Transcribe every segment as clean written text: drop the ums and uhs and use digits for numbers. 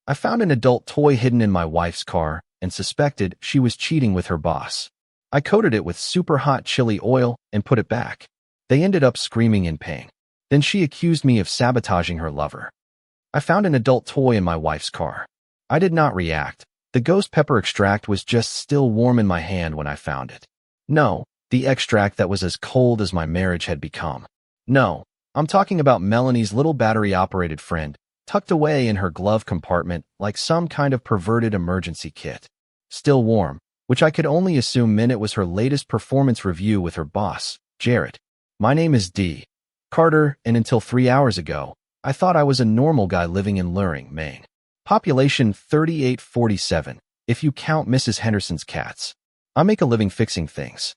I found an adult toy hidden in my wife's car and suspected she was cheating with her boss. I coated it with super hot chili oil and put it back. They ended up screaming in pain. Then she accused me of sabotaging her lover. I found an adult toy in my wife's car. I did not react. The ghost pepper extract was just still warm in my hand when I found it. No, the extract that was as cold as my marriage had become. No, I'm talking about Melanie's little battery-operated friend, tucked away in her glove compartment like some kind of perverted emergency kit. Still warm, which I could only assume meant it was her latest performance review with her boss, Jared. My name is D. Carter, and until 3 hours ago, I thought I was a normal guy living in Luring, Maine. Population 3847, if you count Mrs. Henderson's cats. I make a living fixing things.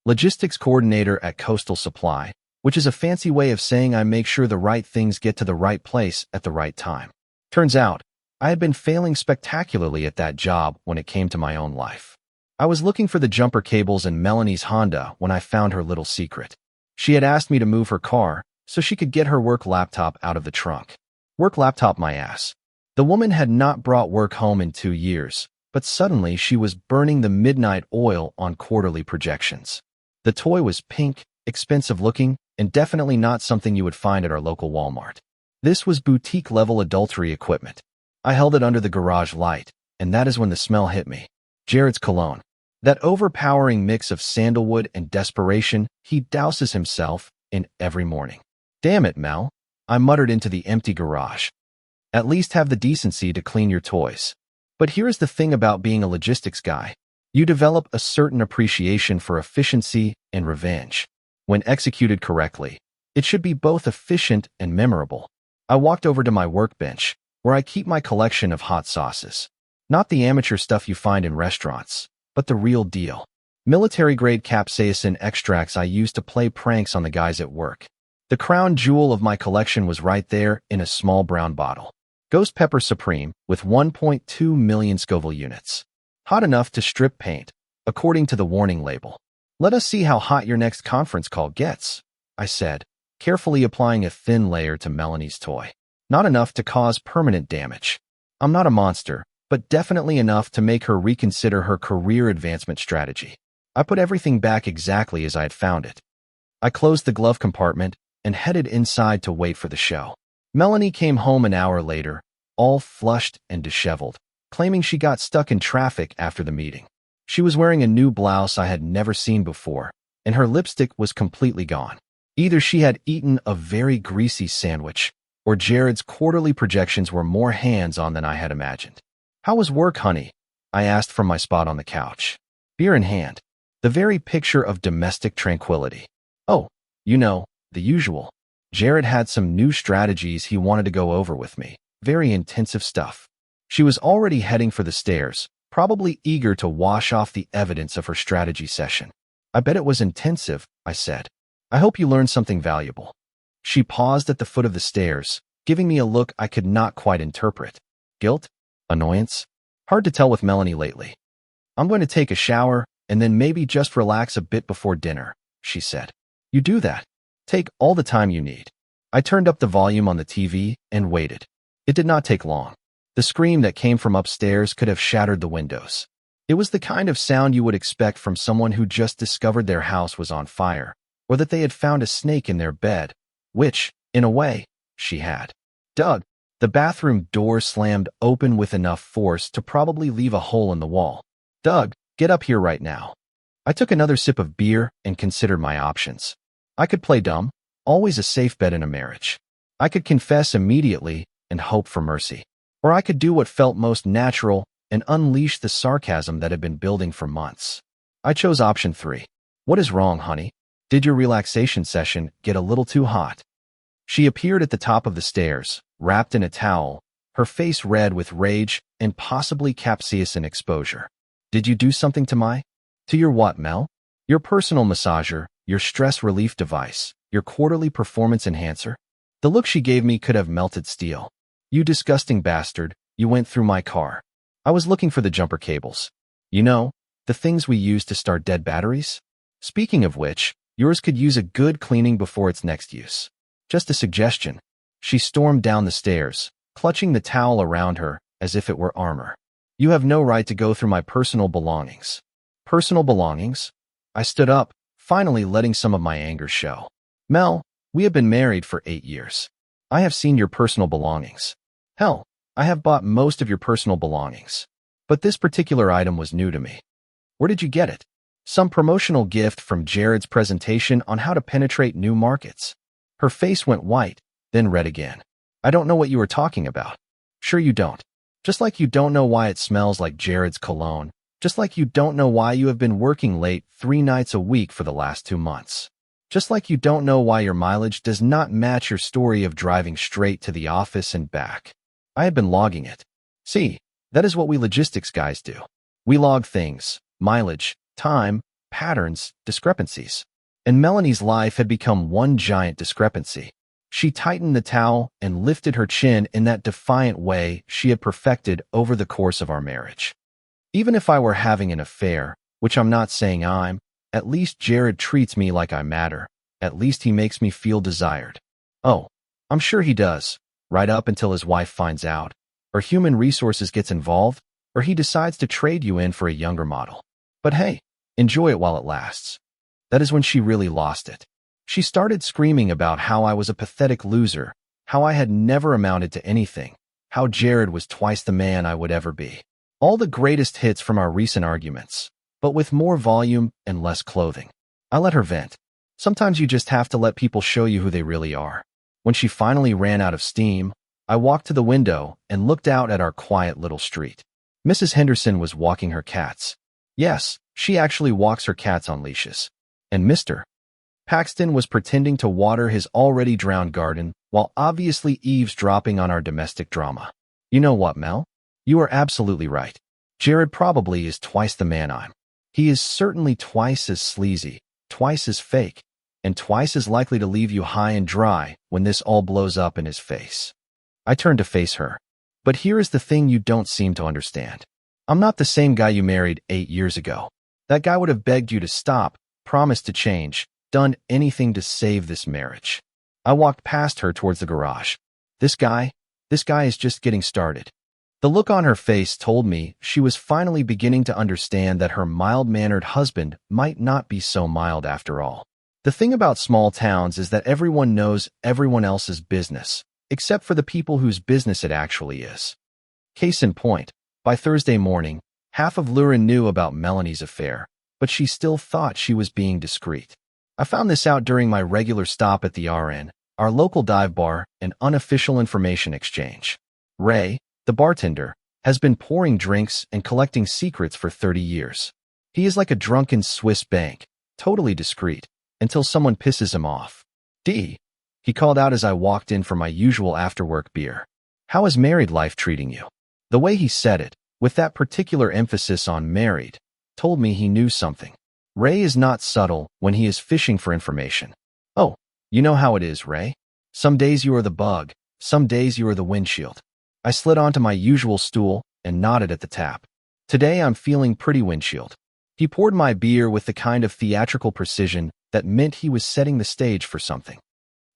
Logistics coordinator at Coastal Supply, which is a fancy way of saying I make sure the right things get to the right place at the right time. Turns out, I had been failing spectacularly at that job when it came to my own life. I was looking for the jumper cables in Melanie's Honda when I found her little secret. She had asked me to move her car so she could get her work laptop out of the trunk. Work laptop, my ass. The woman had not brought work home in 2 years, but suddenly she was burning the midnight oil on quarterly projections. The toy was pink, expensive looking, and definitely not something you would find at our local Walmart. This was boutique-level adultery equipment. I held it under the garage light, and that is when the smell hit me. Jared's cologne. That overpowering mix of sandalwood and desperation he douses himself in every morning. Damn it, Mel, I muttered into the empty garage. At least have the decency to clean your toys. But here's the thing about being a logistics guy. You develop a certain appreciation for efficiency and revenge. When executed correctly, it should be both efficient and memorable. I walked over to my workbench, where I keep my collection of hot sauces. Not the amateur stuff you find in restaurants, but the real deal. Military-grade capsaicin extracts I use to play pranks on the guys at work. The crown jewel of my collection was right there in a small brown bottle. Ghost Pepper Supreme with 1.2 million Scoville units. Hot enough to strip paint, according to the warning label. Let us see how hot your next conference call gets, I said, carefully applying a thin layer to Melanie's toy. Not enough to cause permanent damage. I'm not a monster, but definitely enough to make her reconsider her career advancement strategy. I put everything back exactly as I had found it. I closed the glove compartment and headed inside to wait for the show. Melanie came home an hour later, all flushed and disheveled, claiming she got stuck in traffic after the meeting. She was wearing a new blouse I had never seen before, and her lipstick was completely gone. Either she had eaten a very greasy sandwich, or Jared's quarterly projections were more hands-on than I had imagined. How was work, honey? I asked from my spot on the couch. Beer in hand. The very picture of domestic tranquility. Oh, you know, the usual. Jared had some new strategies he wanted to go over with me. Very intensive stuff. She was already heading for the stairs, probably eager to wash off the evidence of her strategy session. I bet it was intensive, I said. I hope you learned something valuable. She paused at the foot of the stairs, giving me a look I could not quite interpret. Guilt? Annoyance? Hard to tell with Melanie lately. I'm going to take a shower and then maybe just relax a bit before dinner, she said. You do that. Take all the time you need. I turned up the volume on the TV and waited. It did not take long. The scream that came from upstairs could have shattered the windows. It was the kind of sound you would expect from someone who just discovered their house was on fire, or that they had found a snake in their bed, which, in a way, she had. Doug, the bathroom door slammed open with enough force to probably leave a hole in the wall. Doug, get up here right now. I took another sip of beer and considered my options. I could play dumb, always a safe bet in a marriage. I could confess immediately and hope for mercy. Or I could do what felt most natural and unleash the sarcasm that had been building for months. I chose option 3. What is wrong, honey? Did your relaxation session get a little too hot? She appeared at the top of the stairs, wrapped in a towel, her face red with rage and possibly capsaicin exposure. Did you do something to your what, Mel? Your personal massager, your stress relief device, your quarterly performance enhancer? The look she gave me could have melted steel. You disgusting bastard, you went through my car. I was looking for the jumper cables. You know, the things we use to start dead batteries? Speaking of which, yours could use a good cleaning before its next use. Just a suggestion. She stormed down the stairs, clutching the towel around her as if it were armor. You have no right to go through my personal belongings. Personal belongings? I stood up, finally letting some of my anger show. Mel, we have been married for 8 years. I have seen your personal belongings. Hell, I have bought most of your personal belongings. But this particular item was new to me. Where did you get it? Some promotional gift from Jared's presentation on how to penetrate new markets. Her face went white, then red again. I don't know what you were talking about. Sure you don't. Just like you don't know why it smells like Jared's cologne. Just like you don't know why you have been working late 3 nights a week for the last 2 months. Just like you don't know why your mileage does not match your story of driving straight to the office and back. I have been logging it. See, that is what we logistics guys do. We log things, mileage, time, patterns, discrepancies. And Melanie's life had become one giant discrepancy. She tightened the towel and lifted her chin in that defiant way she had perfected over the course of our marriage. Even if I were having an affair, which I'm not saying I'm, at least Jared treats me like I matter. At least he makes me feel desired. Oh, I'm sure he does, right up until his wife finds out, or human resources gets involved, or he decides to trade you in for a younger model. But hey, enjoy it while it lasts. That is when she really lost it. She started screaming about how I was a pathetic loser, how I had never amounted to anything, how Jared was twice the man I would ever be. All the greatest hits from our recent arguments, but with more volume and less clothing. I let her vent. Sometimes you just have to let people show you who they really are. When she finally ran out of steam, I walked to the window and looked out at our quiet little street. Mrs. Henderson was walking her cats. Yes, she actually walks her cats on leashes. And Mr. Paxton was pretending to water his already drowned garden while obviously eavesdropping on our domestic drama. You know what, Mel? You are absolutely right. Jared probably is twice the man I'm. He is certainly twice as sleazy, twice as fake, and twice as likely to leave you high and dry when this all blows up in his face. I turned to face her. But here is the thing you don't seem to understand. I'm not the same guy you married 8 years ago. That guy would have begged you to stop, promised to change, done anything to save this marriage. I walked past her towards the garage. This guy is just getting started. The look on her face told me she was finally beginning to understand that her mild-mannered husband might not be so mild after all. The thing about small towns is that everyone knows everyone else's business, except for the people whose business it actually is. Case in point, by Thursday morning, half of Lurin knew about Melanie's affair, but she still thought she was being discreet. I found this out during my regular stop at the RN, our local dive bar, and unofficial information exchange. Ray, the bartender, has been pouring drinks and collecting secrets for 30 years. He is like a drunken Swiss bank, totally discreet, until someone pisses him off. D, he called out as I walked in for my usual after-work beer. How is married life treating you? The way he said it, with that particular emphasis on married, told me he knew something. Ray is not subtle when he is fishing for information. Oh, you know how it is, Ray. Some days you are the bug, some days you are the windshield. I slid onto my usual stool and nodded at the tap. Today I'm feeling pretty windshield. He poured my beer with the kind of theatrical precision that meant he was setting the stage for something.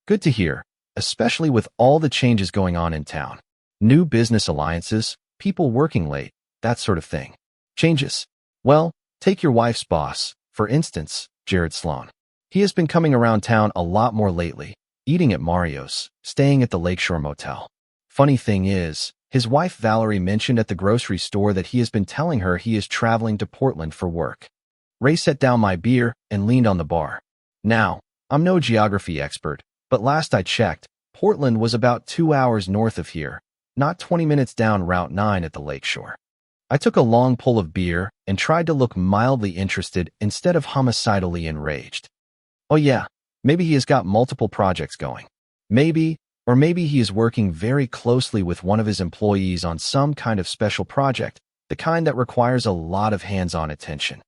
Good to hear, especially with all the changes going on in town. New business alliances, people working late, that sort of thing. Changes. Well, take your wife's boss, for instance, Jared Sloan. He has been coming around town a lot more lately, eating at Mario's, staying at the Lakeshore Motel. Funny thing is, his wife Valerie mentioned at the grocery store that he has been telling her he is traveling to Portland for work. Ray set down my beer and leaned on the bar. Now, I'm no geography expert, but last I checked, Portland was about 2 hours north of here, not 20 minutes down Route 9 at the Lakeshore. I took a long pull of beer and tried to look mildly interested instead of homicidally enraged. Oh yeah, maybe he has got multiple projects going. Maybe he is working very closely with one of his employees on some kind of special project, the kind that requires a lot of hands-on attention.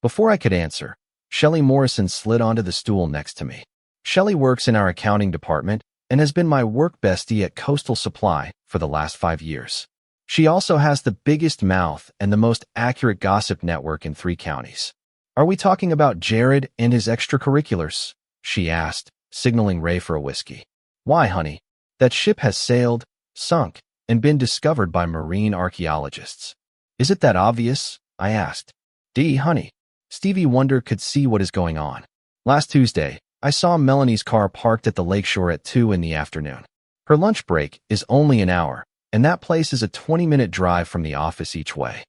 Before I could answer, Shelley Morrison slid onto the stool next to me. Shelley works in our accounting department and has been my work bestie at Coastal Supply for the last 5 years. She also has the biggest mouth and the most accurate gossip network in 3 counties. Are we talking about Jared and his extracurriculars? She asked, signaling Ray for a whiskey. Why, honey? That ship has sailed, sunk, and been discovered by marine archaeologists. Is it that obvious? I asked. Honey. Stevie Wonder could see what is going on. Last Tuesday, I saw Melanie's car parked at the lakeshore at 2 in the afternoon. Her lunch break is only an hour, and that place is a 20-minute drive from the office each way.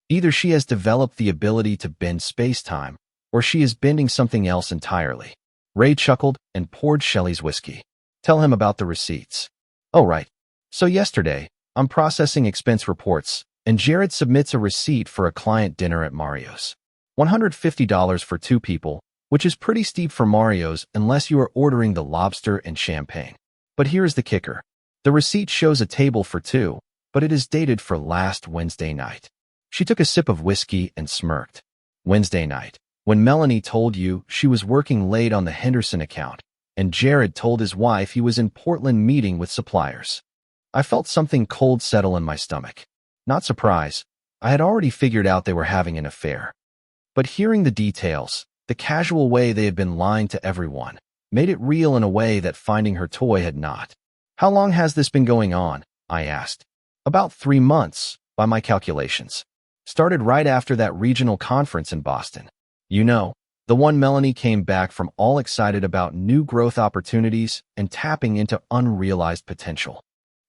Either she has developed the ability to bend space-time, or she is bending something else entirely. Ray chuckled and poured Shelley's whiskey. Tell him about the receipts. Oh, right. So yesterday, I'm processing expense reports, and Jared submits a receipt for a client dinner at Mario's. $150 for 2 people, which is pretty steep for Mario's unless you are ordering the lobster and champagne. But here's the kicker. The receipt shows a table for 2, but it is dated for last Wednesday night. She took a sip of whiskey and smirked. Wednesday night, when Melanie told you she was working late on the Henderson account, and Jared told his wife he was in Portland meeting with suppliers. I felt something cold settle in my stomach. Not surprised. I had already figured out they were having an affair. But hearing the details, the casual way they had been lying to everyone, made it real in a way that finding her toy had not. How long has this been going on? I asked. About 3 months, by my calculations. Started right after that regional conference in Boston. You know, the one Melanie came back from all excited about new growth opportunities and tapping into unrealized potential.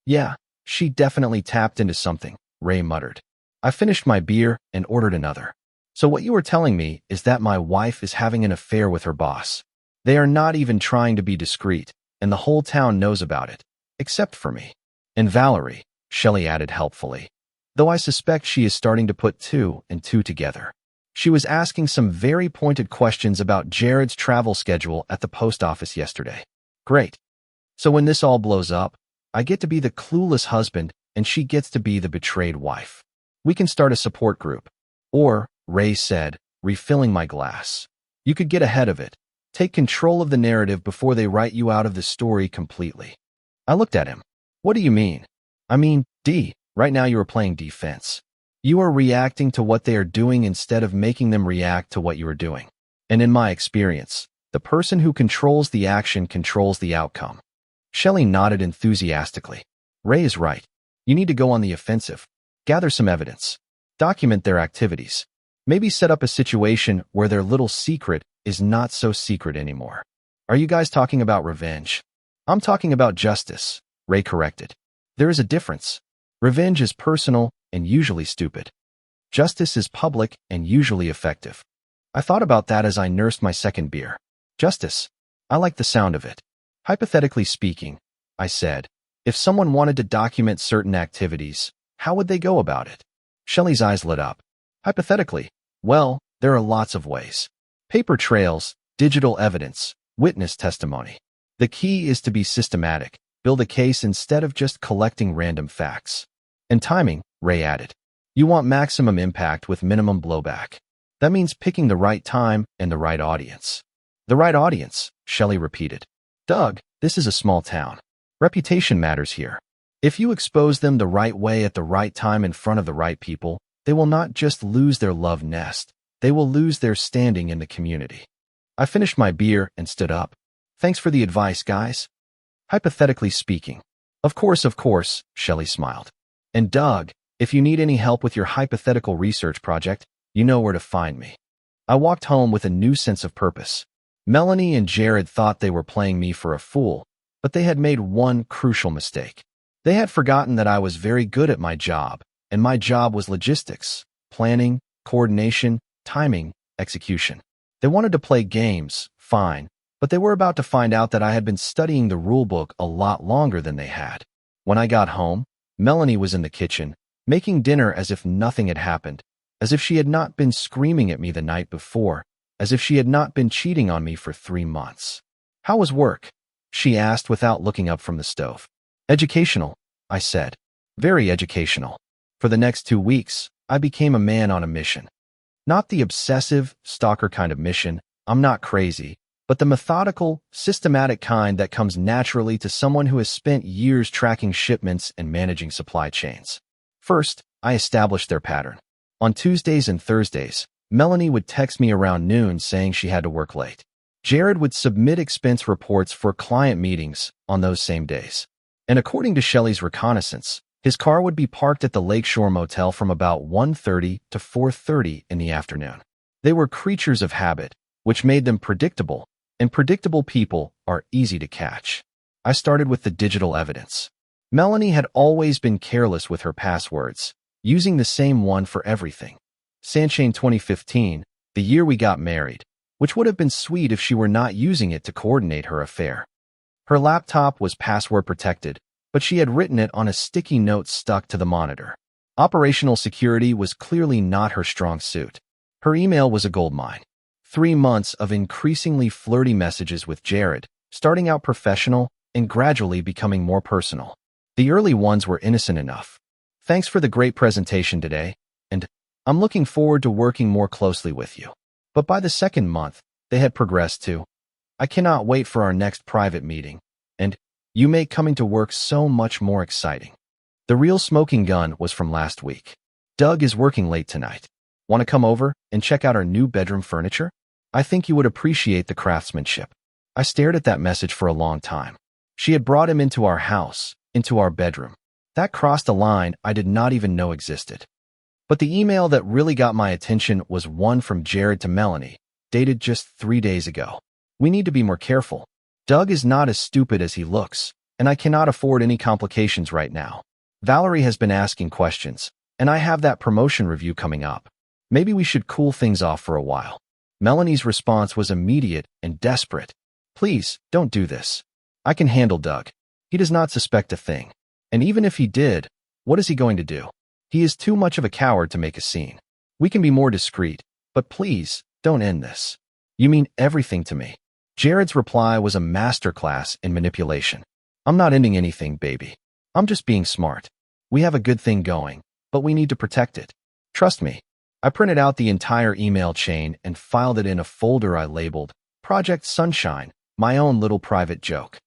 Yeah, she definitely tapped into something, Ray muttered. I finished my beer and ordered another. So what you are telling me is that my wife is having an affair with her boss. They are not even trying to be discreet, and the whole town knows about it, except for me. And Valerie, Shelley added helpfully, though I suspect she is starting to put 2 and 2 together. She was asking some very pointed questions about Jared's travel schedule at the post office yesterday. Great. So when this all blows up, I get to be the clueless husband and she gets to be the betrayed wife. We can start a support group. Or, Ray said, refilling my glass. You could get ahead of it. Take control of the narrative before they write you out of the story completely. I looked at him. What do you mean? I mean, right now you are playing defense. You are reacting to what they are doing instead of making them react to what you are doing. And in my experience, the person who controls the action controls the outcome. Shelley nodded enthusiastically. Ray is right. You need to go on the offensive. Gather some evidence. Document their activities. Maybe set up a situation where their little secret is not so secret anymore. Are you guys talking about revenge? I'm talking about justice, Ray corrected. There is a difference. Revenge is personal and usually stupid. Justice is public and usually effective. I thought about that as I nursed my second beer. Justice. I like the sound of it. Hypothetically speaking, I said, if someone wanted to document certain activities, how would they go about it? Shelley's eyes lit up. Hypothetically, well, there are lots of ways. Paper trails, digital evidence, witness testimony. The key is to be systematic, build a case instead of just collecting random facts. And timing, Ray added. You want maximum impact with minimum blowback. That means picking the right time and the right audience. The right audience, Shelley repeated. Doug, this is a small town. Reputation matters here. If you expose them the right way at the right time in front of the right people, they will not just lose their love nest, they will lose their standing in the community. I finished my beer and stood up. Thanks for the advice, guys. Hypothetically speaking. Of course, Shelley smiled. And Doug, if you need any help with your hypothetical research project, you know where to find me. I walked home with a new sense of purpose. Melanie and Jared thought they were playing me for a fool, but they had made one crucial mistake. They had forgotten that I was very good at my job, and my job was logistics, planning, coordination, timing, execution. They wanted to play games, fine, but they were about to find out that I had been studying the rulebook a lot longer than they had. When I got home, Melanie was in the kitchen, making dinner as if nothing had happened, as if she had not been screaming at me the night before, as if she had not been cheating on me for 3 months. How was work? She asked without looking up from the stove. Educational, I said. Very educational. For the next 2 weeks, I became a man on a mission. Not the obsessive, stalker kind of mission, I'm not crazy, but the methodical, systematic kind that comes naturally to someone who has spent years tracking shipments and managing supply chains. First, I established their pattern. On Tuesdays and Thursdays, Melanie would text me around noon saying she had to work late. Jared would submit expense reports for client meetings on those same days. And according to Shelley's reconnaissance, His car would be parked at the Lakeshore Motel from about 1:30 to 4:30 in the afternoon. They were creatures of habit, which made them predictable, and predictable people are easy to catch. I started with the digital evidence. Melanie had always been careless with her passwords, using the same one for everything. Sunshine 2015, the year we got married, which would have been sweet if she were not using it to coordinate her affair. Her laptop was password protected, but she had written it on a sticky note stuck to the monitor. Operational security was clearly not her strong suit. Her email was a goldmine. 3 months of increasingly flirty messages with Jared, starting out professional and gradually becoming more personal. The early ones were innocent enough. Thanks for the great presentation today, and I'm looking forward to working more closely with you. But by the second month, they had progressed to, I cannot wait for our next private meeting, and you make coming to work so much more exciting. The real smoking gun was from last week. Doug is working late tonight. Want to come over and check out our new bedroom furniture? I think you would appreciate the craftsmanship. I stared at that message for a long time. She had brought him into our house, into our bedroom. That crossed a line I did not even know existed. But the email that really got my attention was one from Jared to Melanie, dated just 3 days ago. We need to be more careful. Doug is not as stupid as he looks, and I cannot afford any complications right now. Valerie has been asking questions, and I have that promotion review coming up. Maybe we should cool things off for a while. Melanie's response was immediate and desperate. Please, don't do this. I can handle Doug. He does not suspect a thing. And even if he did, what is he going to do? He is too much of a coward to make a scene. We can be more discreet, but please, don't end this. You mean everything to me. Jared's reply was a masterclass in manipulation. I'm not ending anything, baby. I'm just being smart. We have a good thing going, but we need to protect it. Trust me. I printed out the entire email chain and filed it in a folder I labeled Project Sunshine, my own little private joke.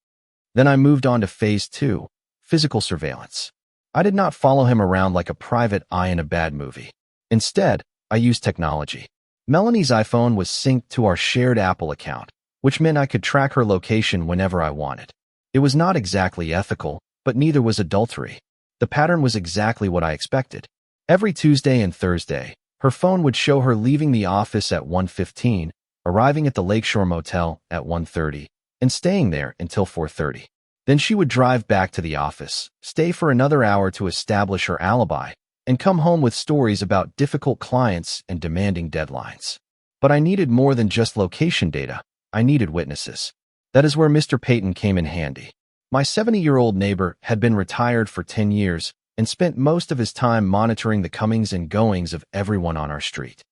Then I moved on to phase 2, physical surveillance. I did not follow him around like a private eye in a bad movie. Instead, I used technology. Melanie's iPhone was synced to our shared Apple account, which meant I could track her location whenever I wanted. It was not exactly ethical, but neither was adultery. The pattern was exactly what I expected. Every Tuesday and Thursday, her phone would show her leaving the office at 1:15, arriving at the Lakeshore Motel at 1:30, and staying there until 4:30. Then she would drive back to the office, stay for another hour to establish her alibi, and come home with stories about difficult clients and demanding deadlines. But I needed more than just location data. I needed witnesses. That is where Mr. Peyton came in handy. My 70-year-old neighbor had been retired for 10 years and spent most of his time monitoring the comings and goings of everyone on our street.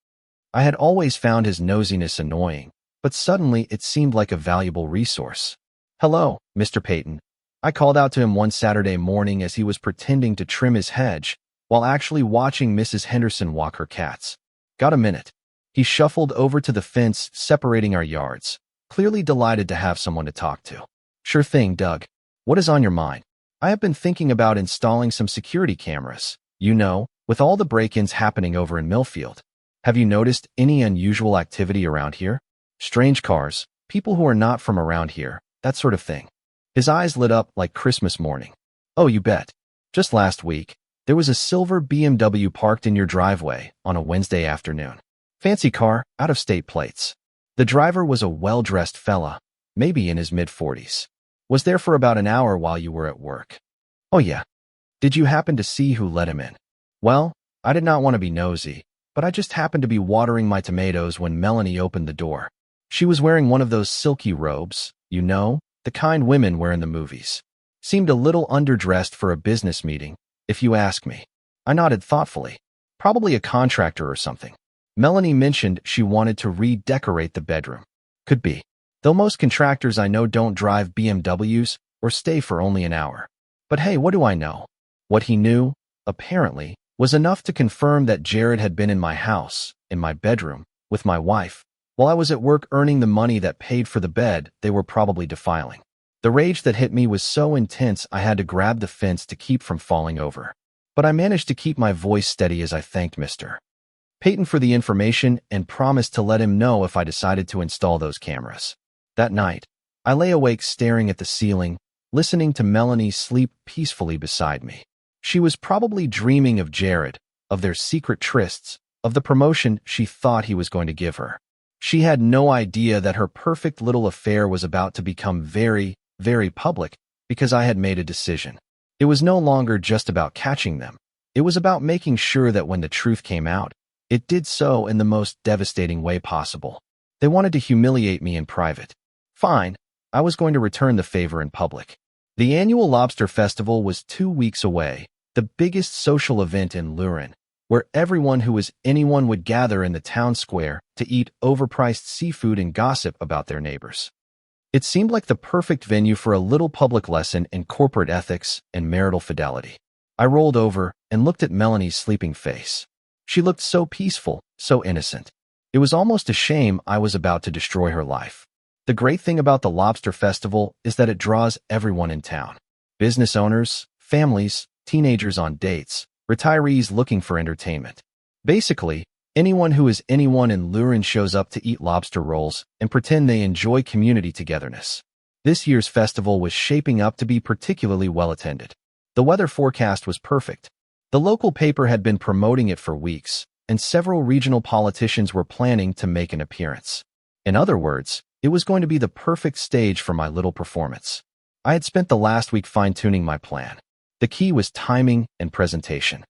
I had always found his nosiness annoying, but suddenly it seemed like a valuable resource. Hello, Mr. Peyton. I called out to him one Saturday morning as he was pretending to trim his hedge while actually watching Mrs. Henderson walk her cats. Got a minute? He shuffled over to the fence separating our yards, clearly delighted to have someone to talk to. Sure thing, Doug. What is on your mind? I have been thinking about installing some security cameras, with all the break-ins happening over in Millfield. Have you noticed any unusual activity around here? Strange cars, people who are not from around here, that sort of thing. His eyes lit up like Christmas morning. Oh, you bet. Just last week, there was a silver BMW parked in your driveway on a Wednesday afternoon. Fancy car, out-of-state plates. The driver was a well-dressed fella, maybe in his mid-40s. Was there for about an hour while you were at work. Oh yeah. Did you happen to see who let him in? Well, I did not want to be nosy, but I just happened to be watering my tomatoes when Melanie opened the door. She was wearing one of those silky robes, the kind women wear in the movies. Seemed a little underdressed for a business meeting, if you ask me. I nodded thoughtfully. Probably a contractor or something. Melanie mentioned she wanted to redecorate the bedroom. Could be. Though most contractors I know don't drive BMWs or stay for only an hour. But hey, what do I know? What he knew, apparently, was enough to confirm that Jared had been in my house, in my bedroom, with my wife, while I was at work earning the money that paid for the bed they were probably defiling. The rage that hit me was so intense I had to grab the fence to keep from falling over. But I managed to keep my voice steady as I thanked Mr. Peyton for the information and promised to let him know if I decided to install those cameras. That night, I lay awake staring at the ceiling, listening to Melanie sleep peacefully beside me. She was probably dreaming of Jared, of their secret trysts, of the promotion she thought he was going to give her. She had no idea that her perfect little affair was about to become very, very public because I had made a decision. It was no longer just about catching them. It was about making sure that when the truth came out, it did so in the most devastating way possible. They wanted to humiliate me in private. Fine, I was going to return the favor in public. The annual Lobster Festival was 2 weeks away, the biggest social event in Lurin, where everyone who was anyone would gather in the town square to eat overpriced seafood and gossip about their neighbors. It seemed like the perfect venue for a little public lesson in corporate ethics and marital fidelity. I rolled over and looked at Melanie's sleeping face. She looked so peaceful, so innocent. It was almost a shame I was about to destroy her life. The great thing about the Lobster Festival is that it draws everyone in town. Business owners, families, teenagers on dates, retirees looking for entertainment. Basically, anyone who is anyone in Lurin shows up to eat lobster rolls and pretend they enjoy community togetherness. This year's festival was shaping up to be particularly well attended. The weather forecast was perfect. The local paper had been promoting it for weeks, and several regional politicians were planning to make an appearance. In other words, it was going to be the perfect stage for my little performance. I had spent the last week fine-tuning my plan. The key was timing and presentation.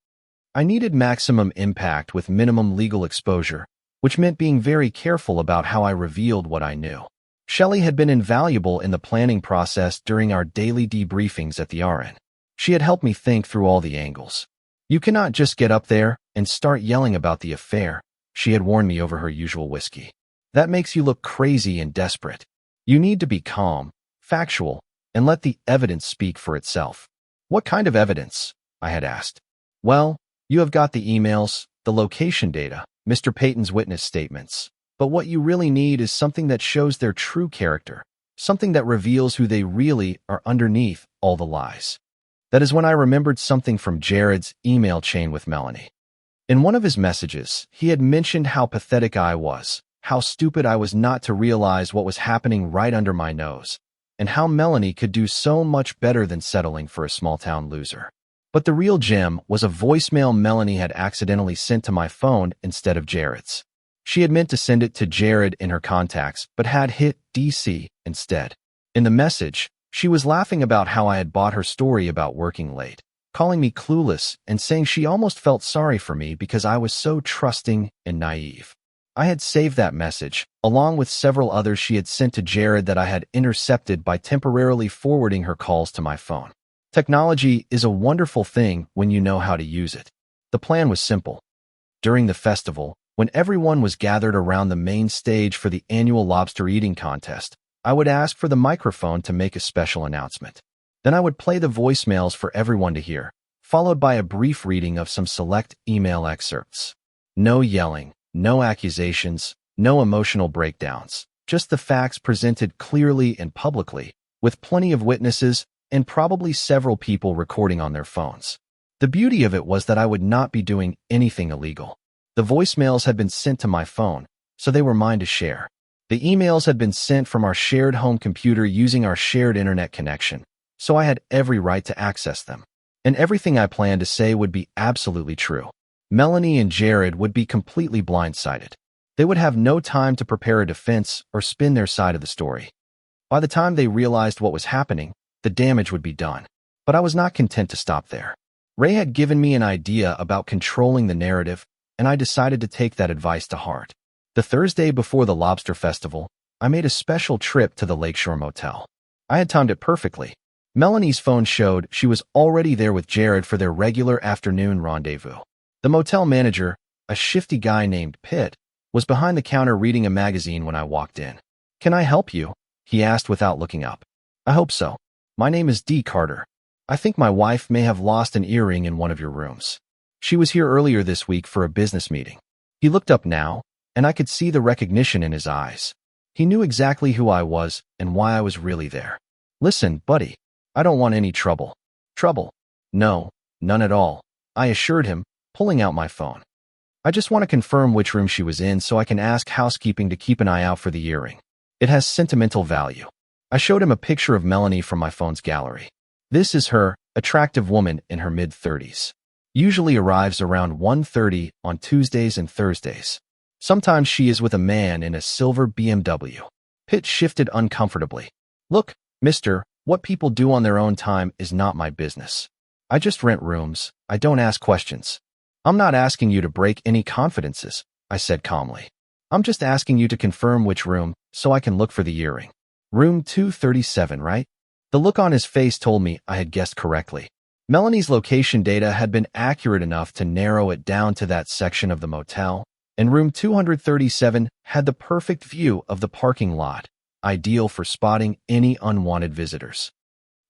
I needed maximum impact with minimum legal exposure, which meant being very careful about how I revealed what I knew. Shelley had been invaluable in the planning process during our daily debriefings at the RN. She had helped me think through all the angles. You cannot just get up there and start yelling about the affair, she had warned me over her usual whiskey. That makes you look crazy and desperate. You need to be calm, factual, and let the evidence speak for itself. What kind of evidence? I had asked. Well, you have got the emails, the location data, Mr. Payton's witness statements. But what you really need is something that shows their true character, something that reveals who they really are underneath all the lies. That is when I remembered something from Jared's email chain with Melanie. In one of his messages, he had mentioned how pathetic I was, how stupid I was not to realize what was happening right under my nose, and how Melanie could do so much better than settling for a small-town loser. But the real gem was a voicemail Melanie had accidentally sent to my phone instead of Jared's. She had meant to send it to Jared in her contacts, but had hit DC instead. In the message, she was laughing about how I had bought her story about working late, calling me clueless and saying she almost felt sorry for me because I was so trusting and naive. I had saved that message, along with several others she had sent to Jared that I had intercepted by temporarily forwarding her calls to my phone. Technology is a wonderful thing when you know how to use it. The plan was simple. During the festival, when everyone was gathered around the main stage for the annual lobster eating contest, I would ask for the microphone to make a special announcement. Then I would play the voicemails for everyone to hear, followed by a brief reading of some select email excerpts. No yelling, no accusations, no emotional breakdowns, just the facts presented clearly and publicly, with plenty of witnesses and probably several people recording on their phones. The beauty of it was that I would not be doing anything illegal. The voicemails had been sent to my phone, so they were mine to share. The emails had been sent from our shared home computer using our shared internet connection, so I had every right to access them. And everything I planned to say would be absolutely true. Melanie and Jared would be completely blindsided. They would have no time to prepare a defense or spin their side of the story. By the time they realized what was happening, the damage would be done. But I was not content to stop there. Ray had given me an idea about controlling the narrative, and I decided to take that advice to heart. The Thursday before the Lobster Festival, I made a special trip to the Lakeshore Motel. I had timed it perfectly. Melanie's phone showed she was already there with Jared for their regular afternoon rendezvous. The motel manager, a shifty guy named Pitt, was behind the counter reading a magazine when I walked in. "Can I help you?" he asked without looking up. "I hope so. My name is D. Carter. I think my wife may have lost an earring in one of your rooms. She was here earlier this week for a business meeting." He looked up now, and I could see the recognition in his eyes. He knew exactly who I was and why I was really there. "Listen, buddy, I don't want any trouble." "Trouble? No, none at all," I assured him, pulling out my phone. "I just want to confirm which room she was in so I can ask housekeeping to keep an eye out for the earring. It has sentimental value." I showed him a picture of Melanie from my phone's gallery. This is her, attractive woman in her mid-30s. Usually arrives around 1:30 on Tuesdays and Thursdays. Sometimes she is with a man in a silver BMW. Pitt shifted uncomfortably. Look, mister, what people do on their own time is not my business. I just rent rooms. I don't ask questions. I'm not asking you to break any confidences, I said calmly. I'm just asking you to confirm which room, so I can look for the earring. Room 237, right? The look on his face told me I had guessed correctly. Melanie's location data had been accurate enough to narrow it down to that section of the motel, and room 237 had the perfect view of the parking lot, ideal for spotting any unwanted visitors.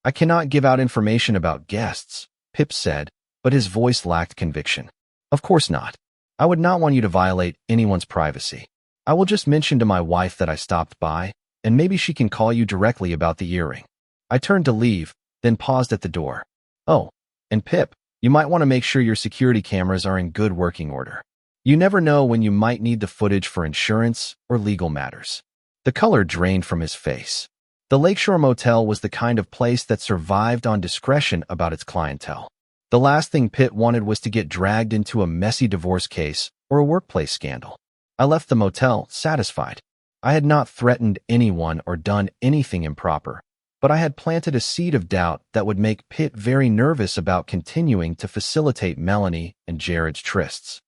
I cannot give out information about guests, Pip said, but his voice lacked conviction. Of course not. I would not want you to violate anyone's privacy. I will just mention to my wife that I stopped by, and maybe she can call you directly about the earring. I turned to leave, then paused at the door. Oh, and Pip, you might want to make sure your security cameras are in good working order. You never know when you might need the footage for insurance or legal matters. The color drained from his face. The Lakeshore Motel was the kind of place that survived on discretion about its clientele. The last thing Pitt wanted was to get dragged into a messy divorce case or a workplace scandal. I left the motel satisfied. I had not threatened anyone or done anything improper, but I had planted a seed of doubt that would make Pitt very nervous about continuing to facilitate Melanie and Jared's trysts.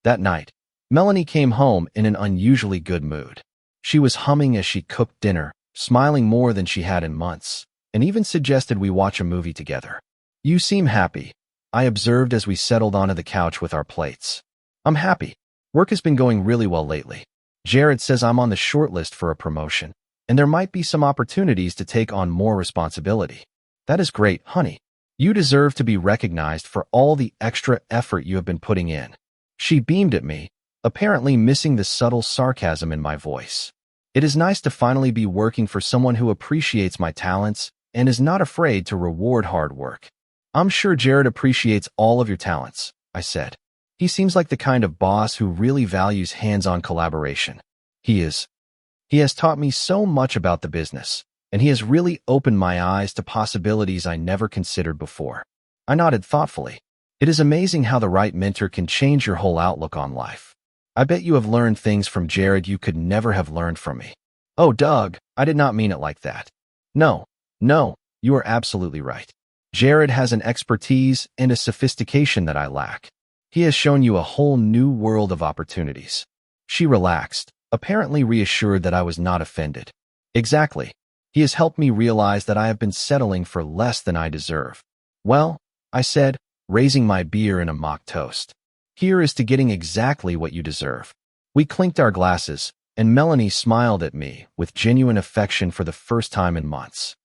That night, Melanie came home in an unusually good mood. She was humming as she cooked dinner, smiling more than she had in months, and even suggested we watch a movie together. You seem happy, I observed as we settled onto the couch with our plates. I'm happy. Work has been going really well lately. Jared says I'm on the short list for a promotion, and there might be some opportunities to take on more responsibility. That is great, honey. You deserve to be recognized for all the extra effort you have been putting in. She beamed at me, apparently missing the subtle sarcasm in my voice. It is nice to finally be working for someone who appreciates my talents and is not afraid to reward hard work. I'm sure Jared appreciates all of your talents, I said. He seems like the kind of boss who really values hands-on collaboration. He is. He has taught me so much about the business, and he has really opened my eyes to possibilities I never considered before. I nodded thoughtfully. It is amazing how the right mentor can change your whole outlook on life. I bet you have learned things from Jared you could never have learned from me. Oh, Doug, I did not mean it like that. No, you are absolutely right. Jared has an expertise and a sophistication that I lack. He has shown you a whole new world of opportunities. She relaxed, apparently reassured that I was not offended. Exactly. He has helped me realize that I have been settling for less than I deserve. Well, I said, raising my beer in a mock toast. Here is to getting exactly what you deserve. We clinked our glasses, and Melanie smiled at me with genuine affection for the first time in months.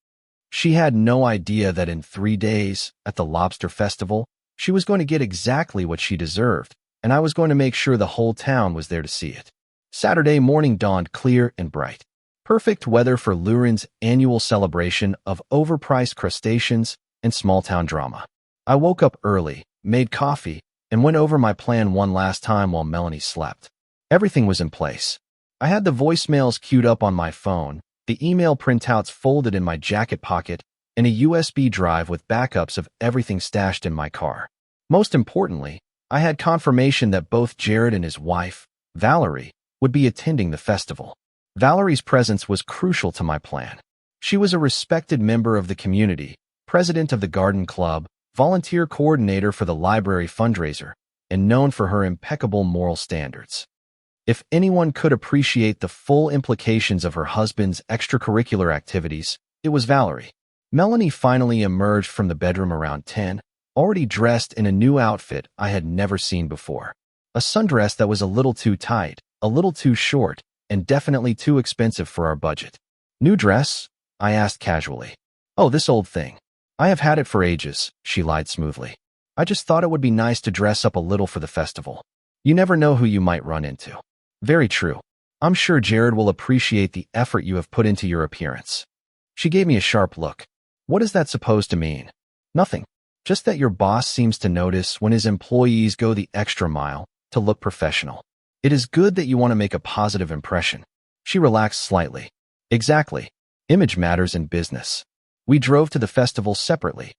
She had no idea that in 3 days, at the Lobster Festival, she was going to get exactly what she deserved, and I was going to make sure the whole town was there to see it. Saturday morning dawned clear and bright. Perfect weather for Lurin's annual celebration of overpriced crustaceans and small-town drama. I woke up early, made coffee, and went over my plan one last time while Melanie slept. Everything was in place. I had the voicemails queued up on my phone, the email printouts folded in my jacket pocket, and a USB drive with backups of everything stashed in my car. Most importantly, I had confirmation that both Jared and his wife, Valerie, would be attending the festival. Valerie's presence was crucial to my plan. She was a respected member of the community, president of the garden club, volunteer coordinator for the library fundraiser, and known for her impeccable moral standards. If anyone could appreciate the full implications of her husband's extracurricular activities, it was Valerie. Melanie finally emerged from the bedroom around 10, already dressed in a new outfit I had never seen before. A sundress that was a little too tight, a little too short, and definitely too expensive for our budget. New dress? I asked casually. Oh, this old thing. I have had it for ages, she lied smoothly. I just thought it would be nice to dress up a little for the festival. You never know who you might run into. Very true. I'm sure Jared will appreciate the effort you have put into your appearance. She gave me a sharp look. What is that supposed to mean? Nothing. Just that your boss seems to notice when his employees go the extra mile to look professional. It is good that you want to make a positive impression. She relaxed slightly. Exactly. Image matters in business. We drove to the festival separately.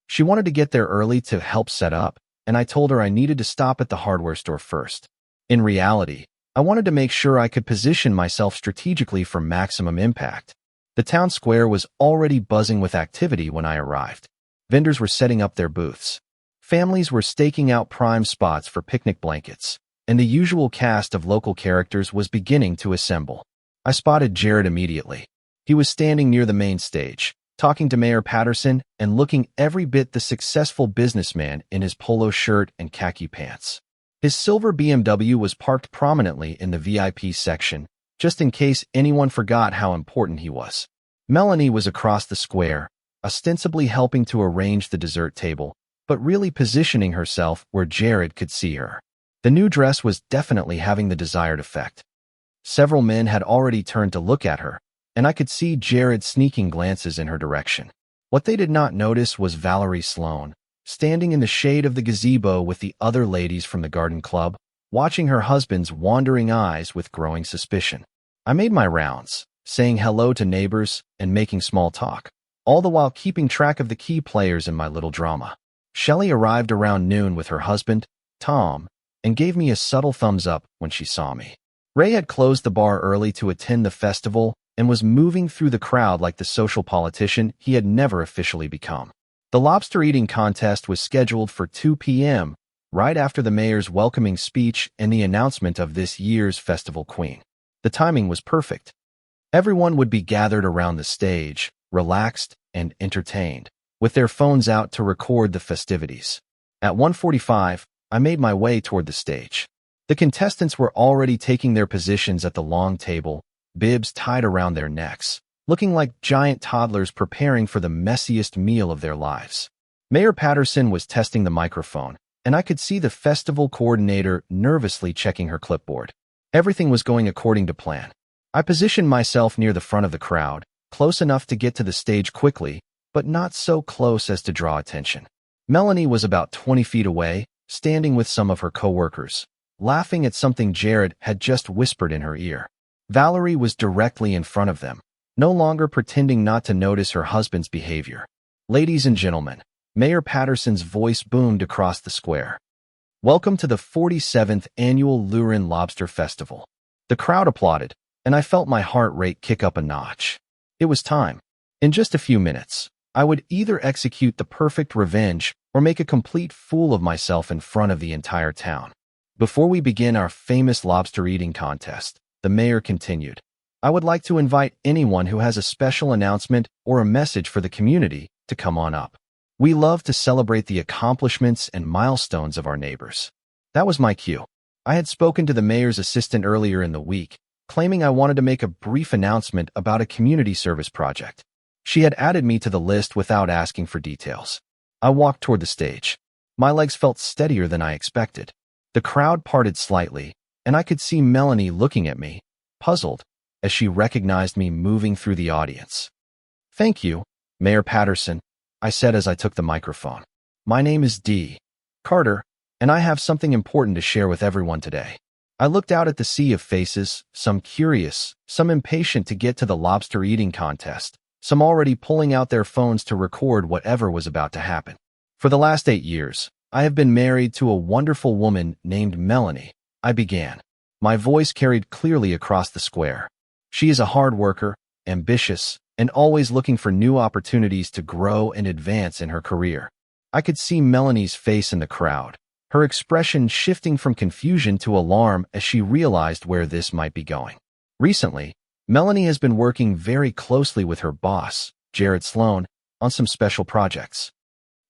She wanted to get there early to help set up, and I told her I needed to stop at the hardware store first. In reality, I wanted to make sure I could position myself strategically for maximum impact. The town square was already buzzing with activity when I arrived. Vendors were setting up their booths. Families were staking out prime spots for picnic blankets, and the usual cast of local characters was beginning to assemble. I spotted Jared immediately. He was standing near the main stage, talking to Mayor Patterson and looking every bit the successful businessman in his polo shirt and khaki pants. His silver BMW was parked prominently in the VIP section, just in case anyone forgot how important he was. Melanie was across the square, ostensibly helping to arrange the dessert table, but really positioning herself where Jared could see her. The new dress was definitely having the desired effect. Several men had already turned to look at her, and I could see Jared sneaking glances in her direction. What they did not notice was Valerie Sloan, standing in the shade of the gazebo with the other ladies from the garden club, watching her husband's wandering eyes with growing suspicion. I made my rounds, saying hello to neighbors and making small talk, all the while keeping track of the key players in my little drama. Shelley arrived around noon with her husband, Tom, and gave me a subtle thumbs up when she saw me. Ray had closed the bar early to attend the festival and was moving through the crowd like the social politician he had never officially become. The lobster eating contest was scheduled for 2 p.m., right after the mayor's welcoming speech and the announcement of this year's festival queen. The timing was perfect. Everyone would be gathered around the stage, relaxed and entertained, with their phones out to record the festivities. At 1:45, I made my way toward the stage. The contestants were already taking their positions at the long table, bibs tied around their necks, looking like giant toddlers preparing for the messiest meal of their lives. Mayor Patterson was testing the microphone, and I could see the festival coordinator nervously checking her clipboard. Everything was going according to plan. I positioned myself near the front of the crowd, close enough to get to the stage quickly, but not so close as to draw attention. Melanie was about 20 feet away, standing with some of her co-workers, laughing at something Jared had just whispered in her ear. Valerie was directly in front of them, no longer pretending not to notice her husband's behavior. Ladies and gentlemen, Mayor Patterson's voice boomed across the square. Welcome to the 47th Annual Lurin Lobster Festival. The crowd applauded, and I felt my heart rate kick up a notch. It was time. In just a few minutes, I would either execute the perfect revenge or make a complete fool of myself in front of the entire town. Before we begin our famous lobster eating contest, the mayor continued, I would like to invite anyone who has a special announcement or a message for the community to come on up. We love to celebrate the accomplishments and milestones of our neighbors. That was my cue. I had spoken to the mayor's assistant earlier in the week, claiming I wanted to make a brief announcement about a community service project. She had added me to the list without asking for details. I walked toward the stage. My legs felt steadier than I expected. The crowd parted slightly, and I could see Melanie looking at me, puzzled, as she recognized me moving through the audience. Thank you, Mayor Patterson, I said as I took the microphone. My name is D. Carter, and I have something important to share with everyone today. I looked out at the sea of faces, some curious, some impatient to get to the lobster eating contest, some already pulling out their phones to record whatever was about to happen. For the last 8 years, I have been married to a wonderful woman named Melanie, I began. My voice carried clearly across the square. She is a hard worker, ambitious, and always looking for new opportunities to grow and advance in her career. I could see Melanie's face in the crowd, her expression shifting from confusion to alarm as she realized where this might be going. Recently, Melanie has been working very closely with her boss, Jared Sloan, on some special projects.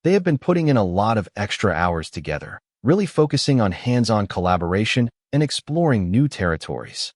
They have been putting in a lot of extra hours together, really focusing on hands-on collaboration and exploring new territories.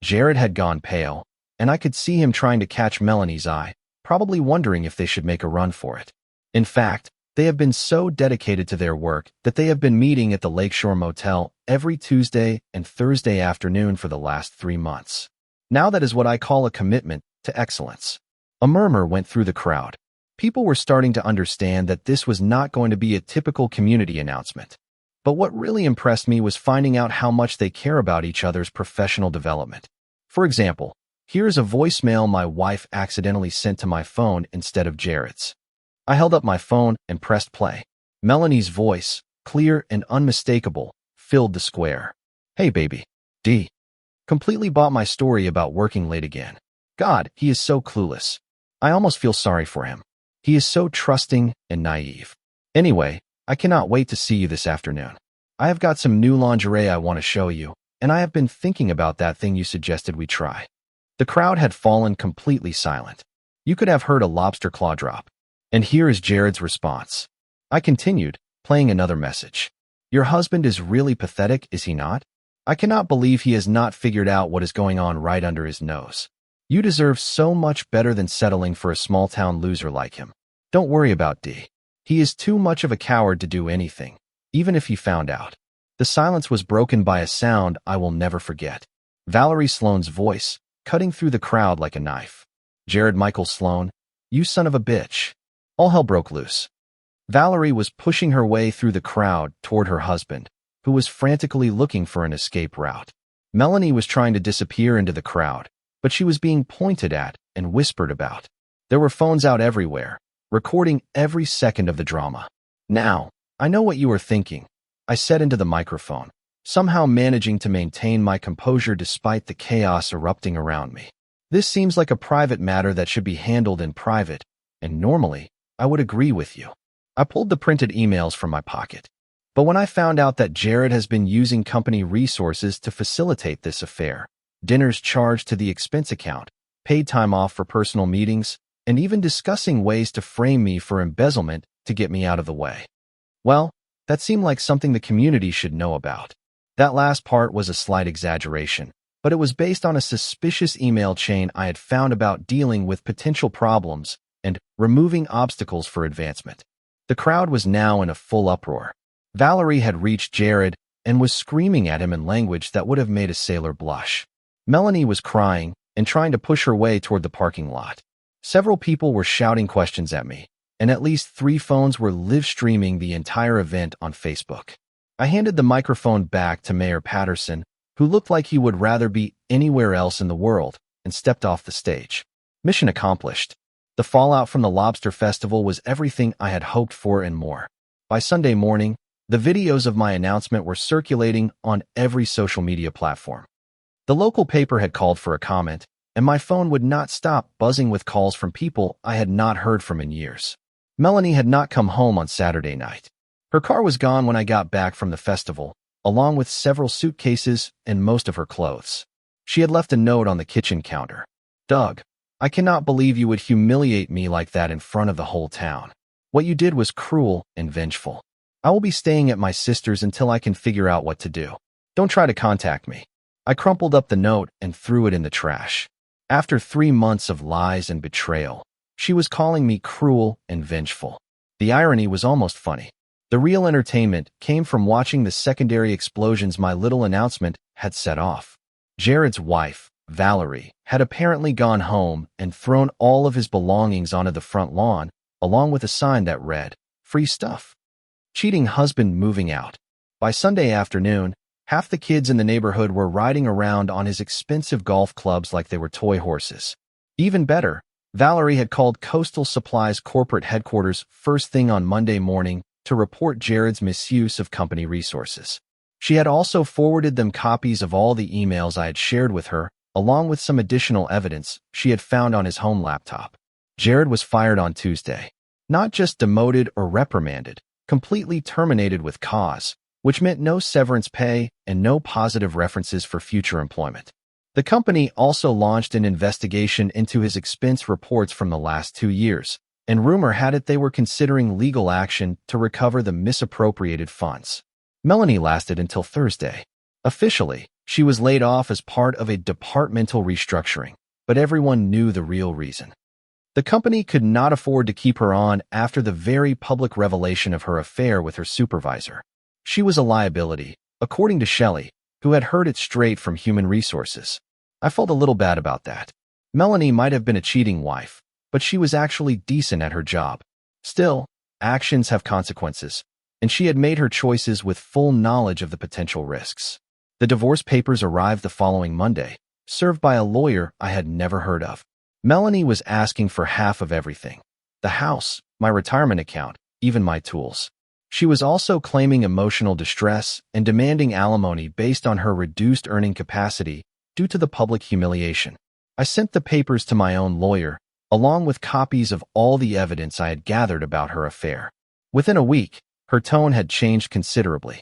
Jared had gone pale, and I could see him trying to catch Melanie's eye, probably wondering if they should make a run for it. In fact, they have been so dedicated to their work that they have been meeting at the Lakeshore Motel every Tuesday and Thursday afternoon for the last 3 months. Now that is what I call a commitment to excellence. A murmur went through the crowd. People were starting to understand that this was not going to be a typical community announcement. But what really impressed me was finding out how much they care about each other's professional development. For example, Here's a voicemail my wife accidentally sent to my phone instead of Jared's. I held up my phone and pressed play. Melanie's voice, clear and unmistakable, filled the square. Hey baby. D. Completely bought my story about working late again. God, he is so clueless. I almost feel sorry for him. He is so trusting and naive. Anyway, I cannot wait to see you this afternoon. I have got some new lingerie I want to show you, and I have been thinking about that thing you suggested we try. The crowd had fallen completely silent. You could have heard a lobster claw drop. And here is Jared's response. I continued, playing another message. Your husband is really pathetic, is he not? I cannot believe he has not figured out what is going on right under his nose. You deserve so much better than settling for a small-town loser like him. Don't worry about D. He is too much of a coward to do anything, even if he found out. The silence was broken by a sound I will never forget. Valerie Sloane's voice, cutting through the crowd like a knife. Jared Michael Sloane, you son of a bitch. All hell broke loose. Valerie was pushing her way through the crowd toward her husband, who was frantically looking for an escape route. Melanie was trying to disappear into the crowd, but she was being pointed at and whispered about. There were phones out everywhere, recording every second of the drama. Now, I know what you are thinking, I said into the microphone, somehow managing to maintain my composure despite the chaos erupting around me. This seems like a private matter that should be handled in private, and normally, I would agree with you. I pulled the printed emails from my pocket. But when I found out that Jared has been using company resources to facilitate this affair, dinners charged to the expense account, paid time off for personal meetings, and even discussing ways to frame me for embezzlement to get me out of the way. Well, that seemed like something the community should know about. That last part was a slight exaggeration, but it was based on a suspicious email chain I had found about dealing with potential problems and removing obstacles for advancement. The crowd was now in a full uproar. Valerie had reached Jared and was screaming at him in language that would have made a sailor blush. Melanie was crying and trying to push her way toward the parking lot. Several people were shouting questions at me, and at least 3 phones were live-streaming the entire event on Facebook. I handed the microphone back to Mayor Patterson, who looked like he would rather be anywhere else in the world, and stepped off the stage. Mission accomplished. The fallout from the Lobster Festival was everything I had hoped for and more. By Sunday morning, the videos of my announcement were circulating on every social media platform. The local paper had called for a comment, and my phone would not stop buzzing with calls from people I had not heard from in years. Melanie had not come home on Saturday night. Her car was gone when I got back from the festival, along with several suitcases and most of her clothes. She had left a note on the kitchen counter. Doug, I cannot believe you would humiliate me like that in front of the whole town. What you did was cruel and vengeful. I will be staying at my sister's until I can figure out what to do. Don't try to contact me. I crumpled up the note and threw it in the trash. After 3 months of lies and betrayal, she was calling me cruel and vengeful. The irony was almost funny. The real entertainment came from watching the secondary explosions my little announcement had set off. Jared's wife, Valerie, had apparently gone home and thrown all of his belongings onto the front lawn, along with a sign that read, "Free stuff. Cheating husband moving out." By Sunday afternoon, half the kids in the neighborhood were riding around on his expensive golf clubs like they were toy horses. Even better, Valerie had called Coastal Supply's corporate headquarters first thing on Monday morning to report Jared's misuse of company resources. She had also forwarded them copies of all the emails I had shared with her, along with some additional evidence she had found on his home laptop. Jared was fired on Tuesday. Not just demoted or reprimanded, completely terminated with cause, which meant no severance pay and no positive references for future employment. The company also launched an investigation into his expense reports from the last 2 years, and rumor had it they were considering legal action to recover the misappropriated funds. Melanie lasted until Thursday. Officially, she was laid off as part of a departmental restructuring, but everyone knew the real reason. The company could not afford to keep her on after the very public revelation of her affair with her supervisor. She was a liability, according to Shelley, who had heard it straight from Human Resources. I felt a little bad about that. Melanie might have been a cheating wife, but she was actually decent at her job. Still, actions have consequences, and she had made her choices with full knowledge of the potential risks. The divorce papers arrived the following Monday, served by a lawyer I had never heard of. Melanie was asking for half of everything: the house, my retirement account, even my tools. She was also claiming emotional distress and demanding alimony based on her reduced earning capacity due to the public humiliation. I sent the papers to my own lawyer, along with copies of all the evidence I had gathered about her affair. Within a week, her tone had changed considerably.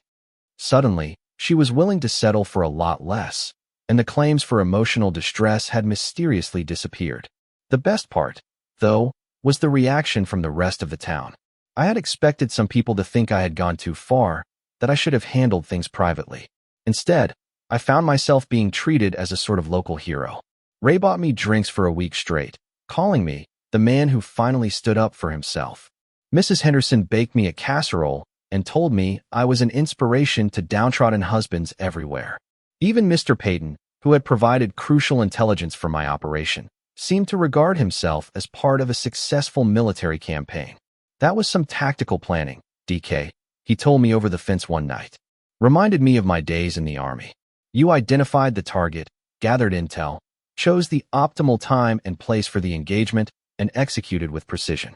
Suddenly, she was willing to settle for a lot less, and the claims for emotional distress had mysteriously disappeared. The best part, though, was the reaction from the rest of the town. I had expected some people to think I had gone too far, that I should have handled things privately. Instead, I found myself being treated as a sort of local hero. Ray bought me drinks for a week straight, calling me the man who finally stood up for himself. Mrs. Henderson baked me a casserole and told me I was an inspiration to downtrodden husbands everywhere. Even Mr. Peyton, who had provided crucial intelligence for my operation, seemed to regard himself as part of a successful military campaign. That was some tactical planning, DK, he told me over the fence one night. Reminded me of my days in the Army. You identified the target, gathered intel, chose the optimal time and place for the engagement, and executed with precision.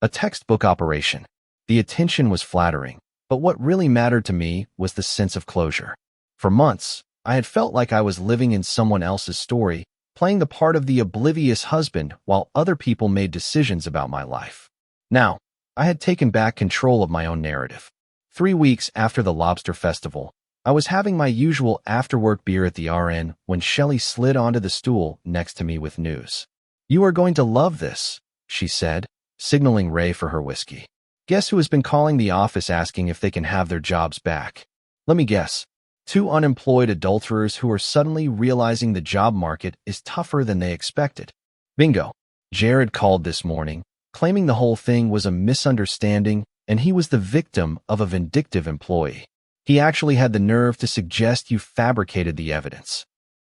A textbook operation. The attention was flattering, but what really mattered to me was the sense of closure. For months, I had felt like I was living in someone else's story, playing the part of the oblivious husband while other people made decisions about my life. Now, I had taken back control of my own narrative. 3 weeks after the Lobster Festival, I was having my usual after-work beer at the RN when Shelley slid onto the stool next to me with news. You are going to love this, she said, signaling Ray for her whiskey. Guess who has been calling the office asking if they can have their jobs back? Let me guess. 2 unemployed adulterers who are suddenly realizing the job market is tougher than they expected. Bingo. Jared called this morning, claiming the whole thing was a misunderstanding and he was the victim of a vindictive employee. He actually had the nerve to suggest you fabricated the evidence.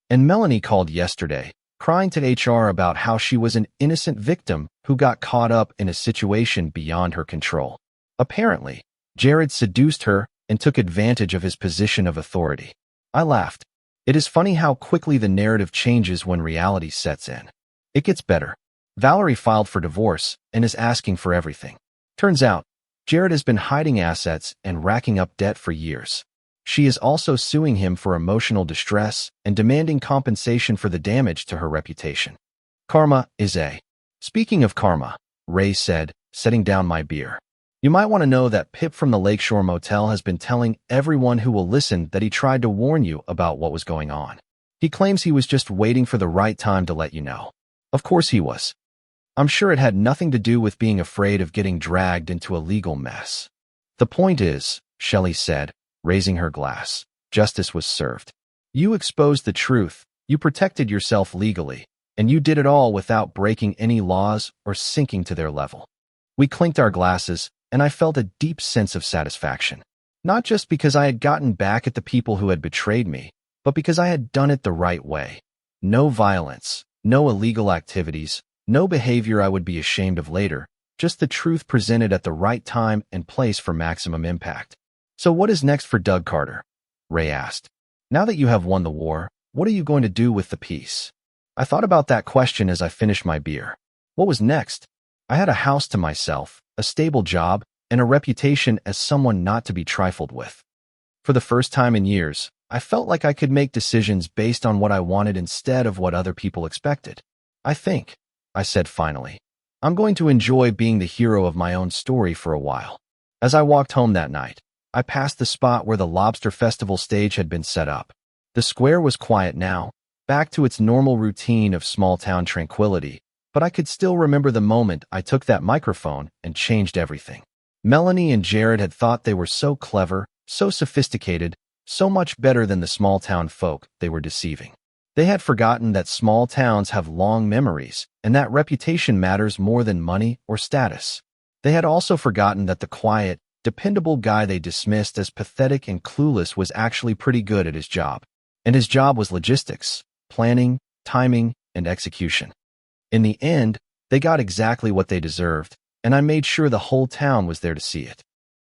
And Melanie called yesterday, crying to HR about how she was an innocent victim who got caught up in a situation beyond her control. Apparently, Jared seduced her and took advantage of his position of authority. I laughed. It is funny how quickly the narrative changes when reality sets in. It gets better. Valerie filed for divorce and is asking for everything. Turns out, Jared has been hiding assets and racking up debt for years. She is also suing him for emotional distress and demanding compensation for the damage to her reputation. Karma is a. Speaking of karma, Ray said, setting down my beer. You might want to know that Pip from the Lakeshore Motel has been telling everyone who will listen that he tried to warn you about what was going on. He claims he was just waiting for the right time to let you know. Of course he was. I'm sure it had nothing to do with being afraid of getting dragged into a legal mess. The point is, Shelley said, raising her glass, justice was served. You exposed the truth, you protected yourself legally, and you did it all without breaking any laws or sinking to their level. We clinked our glasses, and I felt a deep sense of satisfaction. Not just because I had gotten back at the people who had betrayed me, but because I had done it the right way. No violence, no illegal activities, no behavior I would be ashamed of later, just the truth presented at the right time and place for maximum impact. So what is next for Doug Carter? Ray asked. Now that you have won the war, what are you going to do with the peace? I thought about that question as I finished my beer. What was next? I had a house to myself, a stable job, and a reputation as someone not to be trifled with. For the first time in years, I felt like I could make decisions based on what I wanted instead of what other people expected. I said finally, I'm going to enjoy being the hero of my own story for a while. As I walked home that night, I passed the spot where the Lobster Festival stage had been set up. The square was quiet now, back to its normal routine of small-town tranquility, but I could still remember the moment I took that microphone and changed everything. Melanie and Jared had thought they were so clever, so sophisticated, so much better than the small-town folk they were deceiving. They had forgotten that small towns have long memories and that reputation matters more than money or status. They had also forgotten that the quiet, dependable guy they dismissed as pathetic and clueless was actually pretty good at his job. And his job was logistics, planning, timing, and execution. In the end, they got exactly what they deserved, and I made sure the whole town was there to see it.